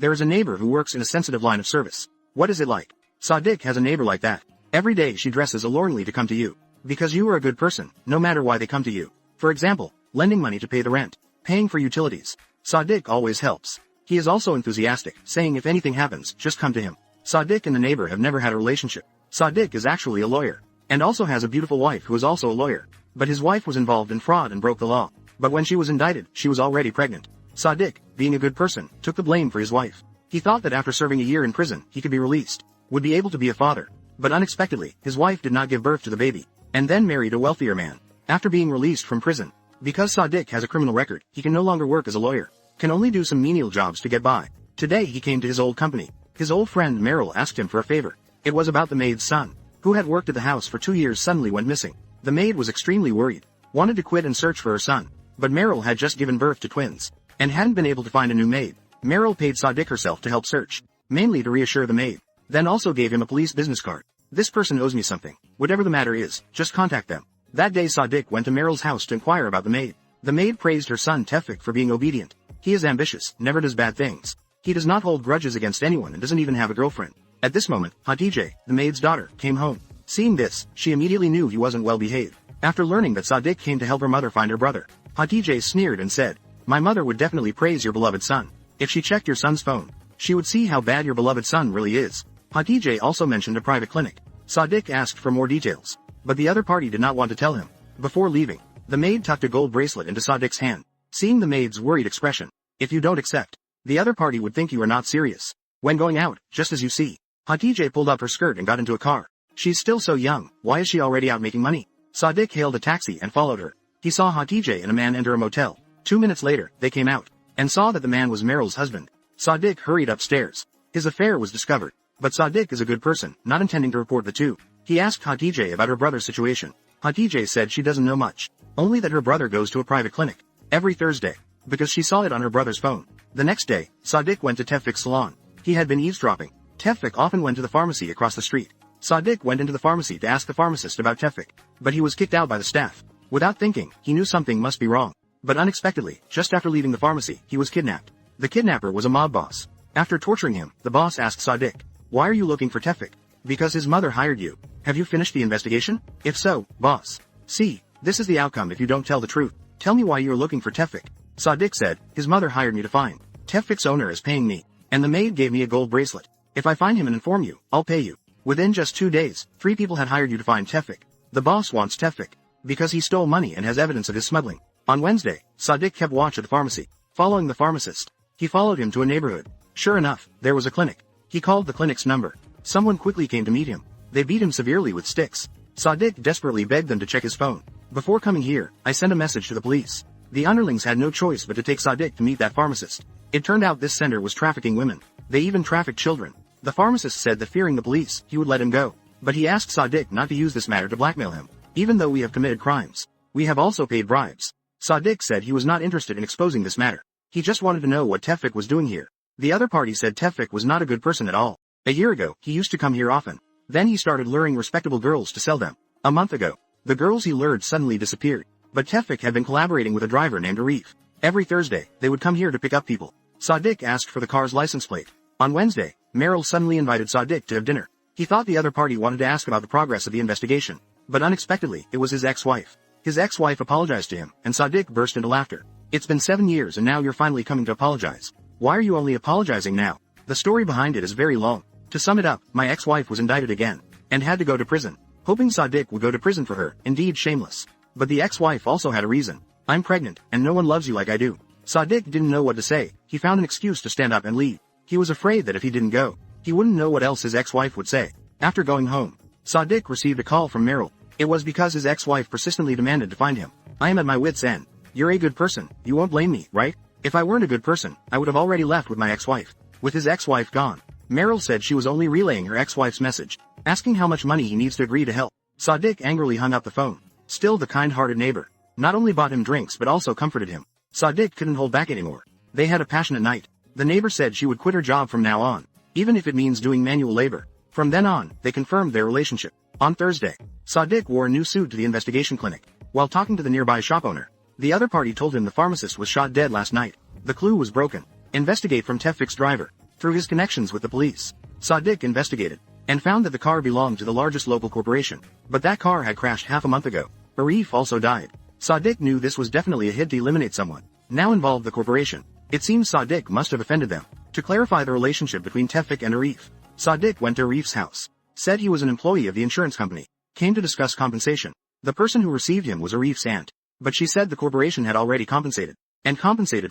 There is a neighbor who works in a sensitive line of service. What is it like? Sadiq has a neighbor like that. Every day she dresses alluringly to come to you. Because you are a good person, no matter why they come to you. For example, lending money to pay the rent, paying for utilities. Sadiq always helps. He is also enthusiastic, saying if anything happens, just come to him. Sadiq and the neighbor have never had a relationship. Sadiq is actually a lawyer. And also has a beautiful wife who is also a lawyer. But his wife was involved in fraud and broke the law. But when she was indicted, she was already pregnant. Sadiq, being a good person, took the blame for his wife. He thought that after serving a year in prison, he could be released, would be able to be a father. But unexpectedly, his wife did not give birth to the baby, and then married a wealthier man. After being released from prison, because Sadiq has a criminal record, he can no longer work as a lawyer, can only do some menial jobs to get by. Today he came to his old company. His old friend Meryl asked him for a favor. It was about the maid's son, who had worked at the house for 2 years suddenly went missing. The maid was extremely worried, wanted to quit and search for her son. But Meryl had just given birth to twins, and hadn't been able to find a new maid. Meryl paid Sadiq herself to help search, mainly to reassure the maid, then also gave him a police business card. This person owes me something. Whatever the matter is, just contact them. That day Sadiq went to Meryl's house to inquire about the maid. The maid praised her son Tefik for being obedient. He is ambitious, never does bad things. He does not hold grudges against anyone and doesn't even have a girlfriend. At this moment, Hatice, the maid's daughter, came home. Seeing this, she immediately knew he wasn't well behaved. After learning that Sadiq came to help her mother find her brother, Hatice sneered and said, "My mother would definitely praise your beloved son. If she checked your son's phone, she would see how bad your beloved son really is." Hatice also mentioned a private clinic. Sadiq asked for more details, but the other party did not want to tell him. Before leaving, the maid tucked a gold bracelet into Sadiq's hand. Seeing the maid's worried expression, "If you don't accept, the other party would think you are not serious. When going out, just as you see." Hatice pulled up her skirt and got into a car. She's still so young, why is she already out making money? Sadiq hailed a taxi and followed her. He saw Hatice and a man enter a motel. 2 minutes later, they came out, and saw that the man was Meryl's husband. Sadiq hurried upstairs. His affair was discovered, but Sadiq is a good person, not intending to report the two. He asked Hatice about her brother's situation. Hatice said she doesn't know much, only that her brother goes to a private clinic every Thursday, because she saw it on her brother's phone. The next day, Sadiq went to Teffik's salon. He had been eavesdropping. Tefik often went to the pharmacy across the street. Sadiq went into the pharmacy to ask the pharmacist about Tefik, but he was kicked out by the staff. Without thinking, he knew something must be wrong. But unexpectedly, just after leaving the pharmacy, he was kidnapped. The kidnapper was a mob boss. After torturing him, the boss asked Sadiq, "Why are you looking for Tefik?" "Because his mother hired you." "Have you finished the investigation?" "If so, boss. See, this is the outcome if you don't tell the truth. Tell me why you are looking for Tefik." Sadiq said, "His mother hired me to find. Tefik's owner is paying me, and the maid gave me a gold bracelet. If I find him and inform you, I'll pay you." Within just 2 days, 3 people had hired you to find Tefik. The boss wants Tefik, because he stole money and has evidence of his smuggling. On Wednesday, Sadiq kept watch at the pharmacy, following the pharmacist. He followed him to a neighborhood. Sure enough, there was a clinic. He called the clinic's number. Someone quickly came to meet him. They beat him severely with sticks. Sadiq desperately begged them to check his phone. "Before coming here, I sent a message to the police." The underlings had no choice but to take Sadiq to meet that pharmacist. It turned out this sender was trafficking women. They even trafficked children. The pharmacist said that fearing the police, he would let him go. But he asked Sadiq not to use this matter to blackmail him. "Even though we have committed crimes, we have also paid bribes." Sadiq said he was not interested in exposing this matter. He just wanted to know what Tefik was doing here. The other party said Tefik was not a good person at all. A year ago, he used to come here often. Then he started luring respectable girls to sell them. A month ago, the girls he lured suddenly disappeared. But Tefik had been collaborating with a driver named Arif. Every Thursday, they would come here to pick up people. Sadiq asked for the car's license plate. On Wednesday, Meryl suddenly invited Sadiq to have dinner. He thought the other party wanted to ask about the progress of the investigation. But unexpectedly, it was his ex-wife. His ex-wife apologized to him, and Sadiq burst into laughter. "It's been 7 years and now you're finally coming to apologize. Why are you only apologizing now?" The story behind it is very long. To sum it up, my ex-wife was indicted again, and had to go to prison. Hoping Sadiq would go to prison for her, indeed shameless. But the ex-wife also had a reason. "I'm pregnant, and no one loves you like I do." Sadiq didn't know what to say. He found an excuse to stand up and leave. He was afraid that if he didn't go, he wouldn't know what else his ex-wife would say. After going home, Sadiq received a call from Meryl. It was because his ex-wife persistently demanded to find him. "I am at my wit's end. You're a good person, you won't blame me, right? If I weren't a good person, I would have already left with my ex-wife." With his ex-wife gone, Meryl said she was only relaying her ex-wife's message, asking how much money he needs to agree to help. Sadiq angrily hung up the phone. Still, the kind-hearted neighbor not only bought him drinks but also comforted him. Sadiq couldn't hold back anymore. They had a passionate night. The neighbor said she would quit her job from now on, even if it means doing manual labor. From then on, they confirmed their relationship. On Thursday, Sadiq wore a new suit to the investigation clinic. While talking to the nearby shop owner, the other party told him the pharmacist was shot dead last night. The clue was broken. Investigate from Tefik's driver. Through his connections with the police, Sadiq investigated and found that the car belonged to the largest local corporation, but that car had crashed half a month ago. Arif also died. Sadiq knew this was definitely a hit to eliminate someone now involved the corporation. It seems Sadiq must have offended them. To clarify the relationship between Tevfik and Arif, Sadiq went to Arif's house, said he was an employee of the insurance company, came to discuss compensation. The person who received him was Arif's aunt, but she said the corporation had already compensated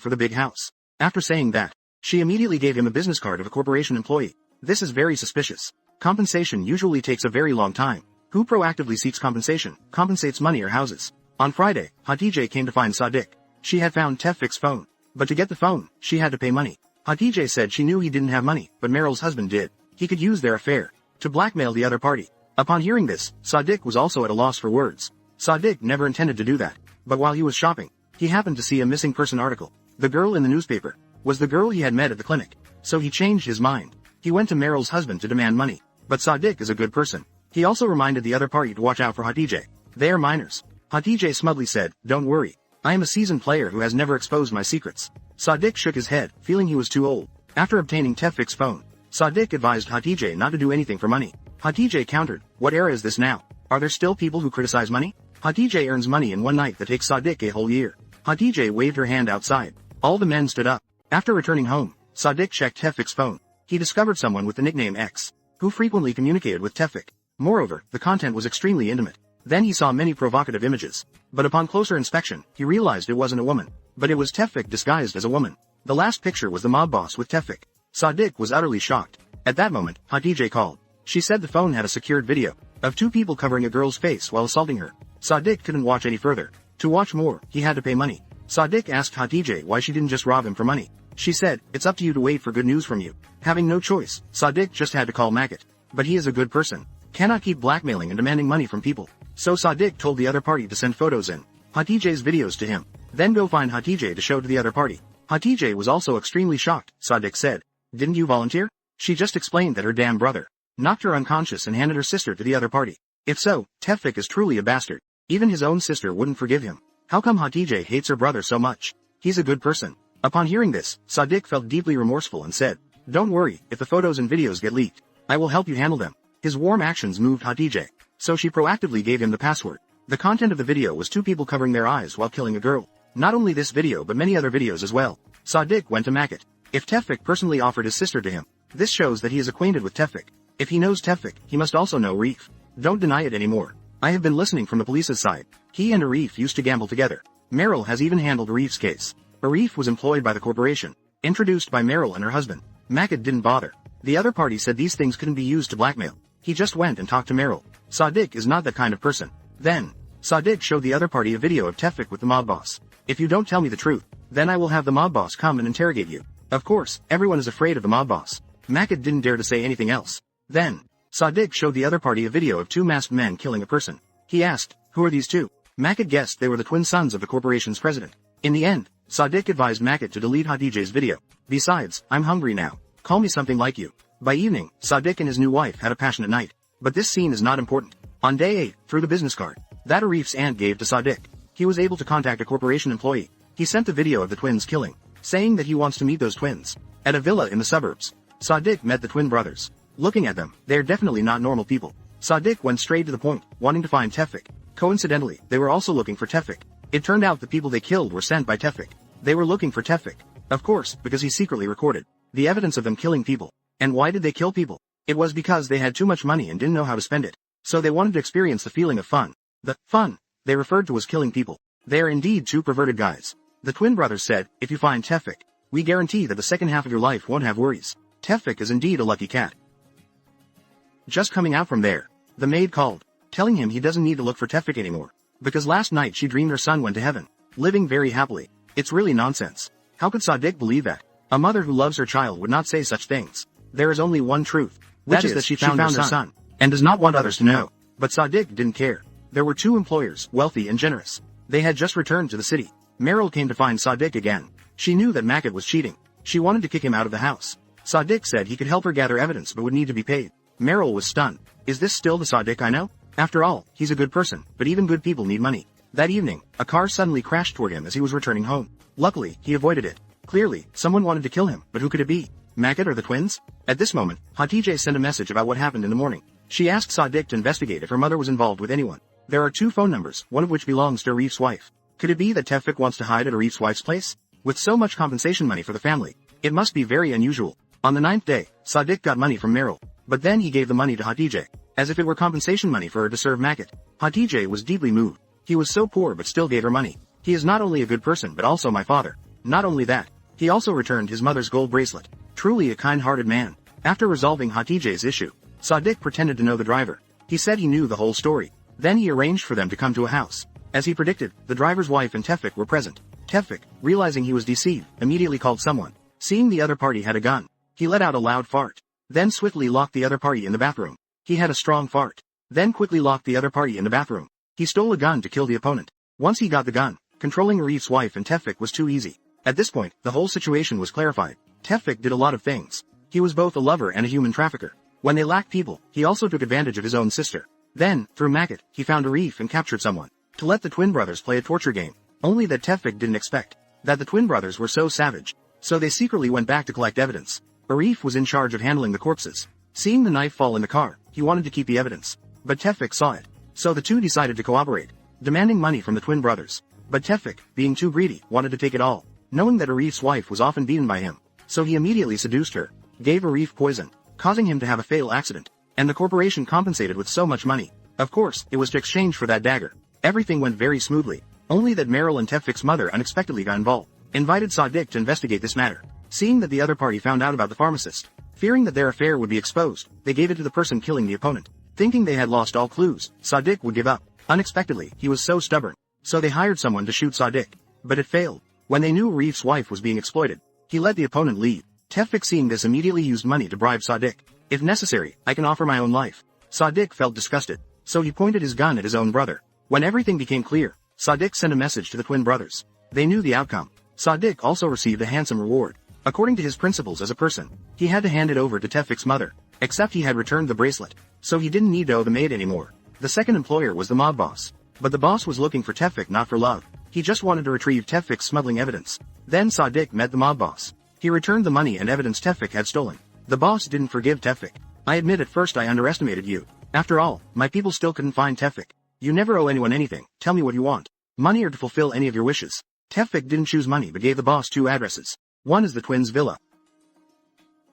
for the big house. After saying that, she immediately gave him a business card of a corporation employee. This is very suspicious. Compensation usually takes a very long time. Who proactively seeks compensation, compensates money or houses? On Friday, Hatice came to find Sadiq. She had found Tevfik's phone, but to get the phone, she had to pay money. Hatice said she knew he didn't have money, but Meryl's husband did. He could use their affair to blackmail the other party. Upon hearing this, Sadiq was also at a loss for words. Sadiq never intended to do that, but while he was shopping, he happened to see a missing person article. The girl in the newspaper was the girl he had met at the clinic, so he changed his mind. He went to Meryl's husband to demand money, but Sadiq is a good person. He also reminded the other party to watch out for Hatice. They are minors. Hatice smugly said, "Don't worry. I am a seasoned player who has never exposed my secrets." Sadiq shook his head, feeling he was too old. After obtaining Tevfik's phone, Sadiq advised Hatice not to do anything for money. Hatice countered, "What era is this now? Are there still people who criticize money?" Hatice earns money in one night that takes Sadiq a whole year. Hatice waved her hand outside. All the men stood up. After returning home, Sadiq checked Tevfik's phone. He discovered someone with the nickname X, who frequently communicated with Tevfik. Moreover, the content was extremely intimate. Then he saw many provocative images. But upon closer inspection, he realized it wasn't a woman, but it was Tevfik disguised as a woman. The last picture was the mob boss with Tevfik. Sadiq was utterly shocked. At that moment, Hatice called. She said the phone had a secured video of two people covering a girl's face while assaulting her. Sadiq couldn't watch any further. To watch more, he had to pay money. Sadiq asked Hatice why she didn't just rob him for money. She said, "It's up to you to wait for good news from you." Having no choice, Sadiq just had to call Makit. But he is a good person. Cannot keep blackmailing and demanding money from people. So Sadiq told the other party to send photos in Hatice's videos to him. Then go find Hatice to show to the other party. Hatice was also extremely shocked. Sadiq said, "Didn't you volunteer?" She just explained that her damn brother knocked her unconscious and handed her sister to the other party. If so, Tevfik is truly a bastard. Even his own sister wouldn't forgive him. How come Hatice hates her brother so much? He's a good person. Upon hearing this, Sadiq felt deeply remorseful and said, "Don't worry, if the photos and videos get leaked, I will help you handle them." His warm actions moved Hatice, so she proactively gave him the password. The content of the video was two people covering their eyes while killing a girl. Not only this video but many other videos as well. Sadiq went to Makit. If Tevfik personally offered his sister to him, this shows that he is acquainted with Tevfik. If he knows Tevfik, he must also know Arif. Don't deny it anymore. I have been listening from the police's side. He and Arif used to gamble together. Meryl has even handled Arif's case. Arif was employed by the corporation, introduced by Meryl and her husband. Makit didn't bother. The other party said these things couldn't be used to blackmail. He just went and talked to Meryl. Sadiq is not that kind of person. Then, Sadiq showed the other party a video of Tevfik with the mob boss. "If you don't tell me the truth, then I will have the mob boss come and interrogate you." Of course, everyone is afraid of the mob boss. Makit didn't dare to say anything else. Then, Sadiq showed the other party a video of two masked men killing a person. He asked, "Who are these two?" Makit guessed they were the twin sons of the corporation's president. In the end, Sadiq advised Makit to delete Hatice's video. "Besides, I'm hungry now. Call me something like you." By evening, Sadiq and his new wife had a passionate night. But this scene is not important. On day 8, through the business card that Arif's aunt gave to Sadiq, he was able to contact a corporation employee. He sent the video of the twins killing, saying that he wants to meet those twins at a villa in the suburbs. Sadiq met the twin brothers. Looking at them, they are definitely not normal people. Sadiq went straight to the point, wanting to find Tevfik. Coincidentally, they were also looking for Tevfik. It turned out the people they killed were sent by Tevfik. They were looking for Tevfik. Of course, because he secretly recorded the evidence of them killing people. And why did they kill people? It was because they had too much money and didn't know how to spend it. So they wanted to experience the feeling of fun. The fun they referred to as killing people. They are indeed two perverted guys. The twin brothers said, "If you find Tevfik, we guarantee that the second half of your life won't have worries." Tevfik is indeed a lucky cat. Just coming out from there, the maid called, telling him he doesn't need to look for Tevfik anymore, because last night she dreamed her son went to heaven, living very happily. It's really nonsense. How could Sadiq believe that? A mother who loves her child would not say such things. There is only one truth, which is that she found her son, and does not want others to know. But Sadiq didn't care. There were two employers, wealthy and generous. They had just returned to the city. Meryl came to find Sadiq again. She knew that Makit was cheating. She wanted to kick him out of the house. Sadiq said he could help her gather evidence but would need to be paid. Meryl was stunned. Is this still the Sadiq I know? After all, he's a good person, but even good people need money. That evening, a car suddenly crashed toward him as he was returning home. Luckily, he avoided it. Clearly, someone wanted to kill him, but who could it be? Makat or the twins? At this moment, Hatice sent a message about what happened in the morning. She asked Sadiq to investigate if her mother was involved with anyone. There are 2 phone numbers, one of which belongs to Arif's wife. Could it be that Tevfik wants to hide at Arif's wife's place? With so much compensation money for the family, it must be very unusual. On the 9th day, Sadiq got money from Meryl, but then he gave the money to Hatice, as if it were compensation money for her to serve Makat. Hatice was deeply moved. He was so poor but still gave her money. He is not only a good person but also my father. Not only that, he also returned his mother's gold bracelet. Truly a kind-hearted man. After resolving Hatice's issue, Sadiq pretended to know the driver. He said he knew the whole story. Then he arranged for them to come to a house. As he predicted, the driver's wife and Tevfik were present. Tevfik, realizing he was deceived, immediately called someone. Seeing the other party had a gun, he let out a loud fart. Then swiftly locked the other party in the bathroom. He had a strong fart. Then quickly locked the other party in the bathroom. He stole a gun to kill the opponent. Once he got the gun, controlling Arif's wife and Tevfik was too easy. At this point, the whole situation was clarified. Tevfik did a lot of things. He was both a lover and a human trafficker. When they lacked people, he also took advantage of his own sister. Then, through Makat, he found Arif and captured someone. To let the twin brothers play a torture game. Only that Tevfik didn't expect that the twin brothers were so savage. So they secretly went back to collect evidence. Arif was in charge of handling the corpses. Seeing the knife fall in the car, he wanted to keep the evidence. But Tevfik saw it. So the two decided to cooperate, demanding money from the twin brothers. But Tevfik, being too greedy, wanted to take it all, knowing that Arif's wife was often beaten by him. So he immediately seduced her, gave Arif poison, causing him to have a fatal accident. And the corporation compensated with so much money. Of course, it was to exchange for that dagger. Everything went very smoothly. Only that Meryl and Tevfik's mother unexpectedly got involved. Invited Sadiq to investigate this matter. Seeing that the other party found out about the pharmacist, fearing that their affair would be exposed, they gave it to the person killing the opponent. Thinking they had lost all clues, Sadiq would give up. Unexpectedly, he was so stubborn. So they hired someone to shoot Sadiq. But it failed. When they knew Arif's wife was being exploited, he let the opponent leave. Tevfik seeing this immediately used money to bribe Sadiq. If necessary, I can offer my own life. Sadiq felt disgusted. So he pointed his gun at his own brother. When everything became clear, Sadiq sent a message to the twin brothers. They knew the outcome. Sadiq also received a handsome reward. According to his principles as a person, he had to hand it over to Tevfik's mother, except he had returned the bracelet, so he didn't need to owe the maid anymore. The second employer was the mob boss. But the boss was looking for Tevfik not for love. He just wanted to retrieve Tevfik's smuggling evidence. Then Sadiq met the mob boss. He returned the money and evidence Tevfik had stolen. The boss didn't forgive Tevfik. I admit at first I underestimated you. After all, my people still couldn't find Tevfik. You never owe anyone anything. Tell me what you want. Money or to fulfill any of your wishes. Tevfik didn't choose money but gave the boss 2 addresses. One is the twins' villa.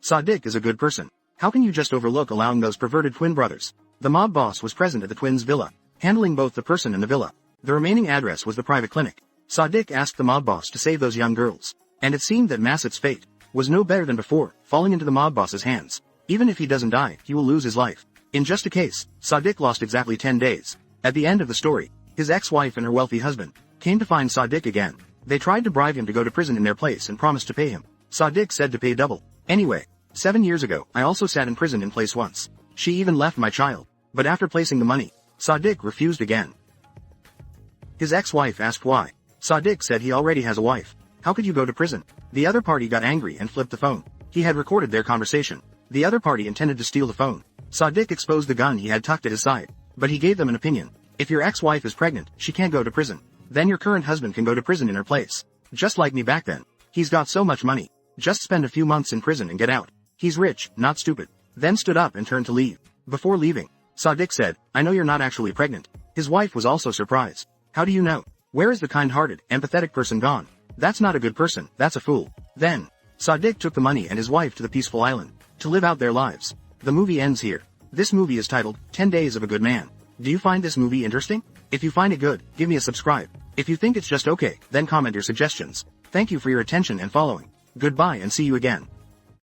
Sadiq is a good person. How can you just overlook allowing those perverted twin brothers? The mob boss was present at the twins' villa, handling both the person and the villa. The remaining address was the private clinic. Sadiq asked the mob boss to save those young girls. And it seemed that Masat's fate was no better than before, falling into the mob boss's hands. Even if he doesn't die, he will lose his life. In just a case, Sadiq lost exactly 10 days. At the end of the story, his ex-wife and her wealthy husband came to find Sadiq again. They tried to bribe him to go to prison in their place and promised to pay him. Sadiq said to pay double. Anyway, 7 years ago, I also sat in prison in place once. She even left my child. But after placing the money, Sadiq refused again. His ex-wife asked why. Sadiq said he already has a wife. How could you go to prison? The other party got angry and flipped the phone. He had recorded their conversation. The other party intended to steal the phone. Sadiq exposed the gun he had tucked at his side. But he gave them an opinion. If your ex-wife is pregnant, she can't go to prison. Then your current husband can go to prison in her place. Just like me back then. He's got so much money. Just spend a few months in prison and get out. He's rich, not stupid. Then stood up and turned to leave. Before leaving, Sadiq said, I know you're not actually pregnant. His wife was also surprised. How do you know? Where is the kind-hearted, empathetic person gone? That's not a good person, that's a fool. Then, Sadiq took the money and his wife to the peaceful island, to live out their lives. The movie ends here. This movie is titled, 10 Days of a Good Man. Do you find this movie interesting? If you find it good, give me a subscribe. If you think it's just okay, then comment your suggestions. Thank you for your attention and following. Goodbye and see you again.